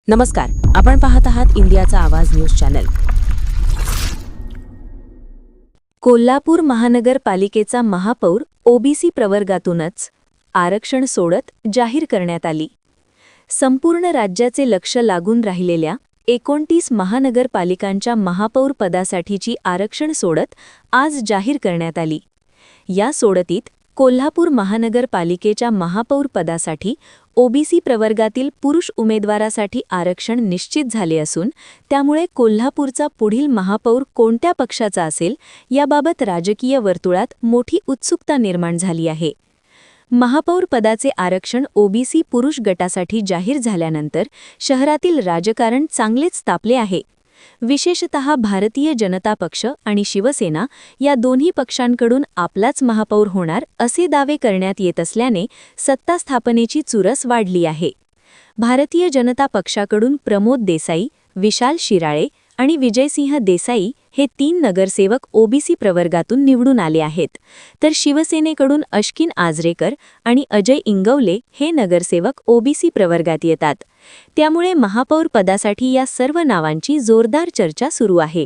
नमस्कार, आपण पाहत आहात इंडियाचा आवाज न्यूज चॅनल. कोल्हापूर महानगरपालिकेचा महापौर ओबीसी प्रवर्गातूनच आरक्षण सोडत जाहीर करण्यात आली. संपूर्ण राज्याचे लक्ष लागून राहिलेल्या 29 महानगरपालिकांच्या महापौर पदासाठीची आरक्षण सोडत आज जाहीर करण्यात आली. या सोडतीत कोल्हापूर महानगरपालिकेच्या महापौर पदासाठी ओबीसी प्रवर्गातील पुरुष उमेदवारासाठी आरक्षण निश्चित झाले असून त्यामुळे कोल्हापूरचा पुढील महापौर कोणत्या पक्षाचा असेल याबाबत राजकीय वर्तुळात मोठी उत्सुकता निर्माण झाली आहे. महापौर पदाचे आरक्षण ओबीसी पुरुष गटासाठी जाहीर झाल्यानंतर शहरातील राजकारण चांगलेच तापले आहे. विशेषतः भारतीय जनता पक्ष आणि शिवसेना या दोन्ही पक्षांकडून आपलाच महापौर होणार असे दावे करण्यात येत असल्याने सत्ता स्थापनेची चुरस वाढली आहे. भारतीय जनता पक्षाकडून प्रमोद देसाई, विशाल शिराळे आणि विजयसिंह देसाई हे 3 नगरसेवक ओबीसी प्रवर्गातून निवडून आले आहेत, तर शिवसेनेकडून अश्किन आजरेकर आणि अजय इंगवले हे नगरसेवक ओबीसी प्रवर्गात येतात. त्यामुळे महापौर पदासाठी या सर्व नावांची जोरदार चर्चा सुरू आहे.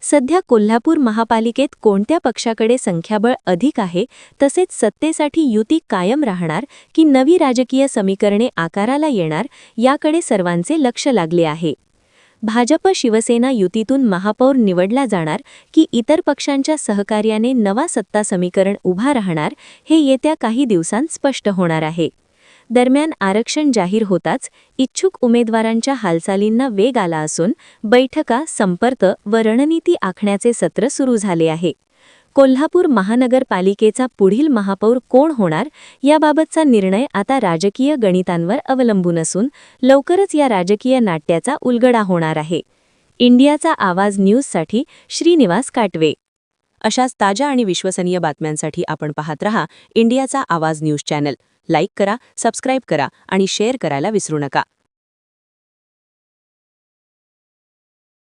सध्या कोल्हापूर महापालिकेत कोणत्या पक्षाकडे संख्याबळ अधिक आहे, तसेच सत्तेसाठी युती कायम राहणार की नवी राजकीय समीकरणे आकाराला येणार याकडे सर्वांचे लक्ष लागले आहे. भाजप शिवसेना युतीतून महापौर निवडला जाणार की इतर पक्षांच्या सहकार्याने नवा सत्ता समीकरण उभा राहणार हे येत्या काही दिवसांत स्पष्ट होणार आहे. दरम्यान आरक्षण जाहीर होताच इच्छुक उमेदवारांच्या हालचालींना वेग आला असून बैठका, संपर्क व रणनीती आखण्याचे सत्र सुरू झाले आहे. कोल्हापूर महानगरपालिकेचा पुढील महापौर कोण होणार याबाबतचा निर्णय आता राजकीय गणितांवर अवलंबून असून लवकरच या राजकीय नाट्याचा उलगडा होणार आहे. इंडियाचा आवाज न्यूजसाठी श्रीनिवास काटवे. अशाच ताज्या आणि विश्वसनीय बातम्यांसाठी आपण पाहत रहा इंडियाचा आवाज न्यूज चॅनल. लाईक करा, सबस्क्राईब करा आणि शेअर करायला विसरू नका.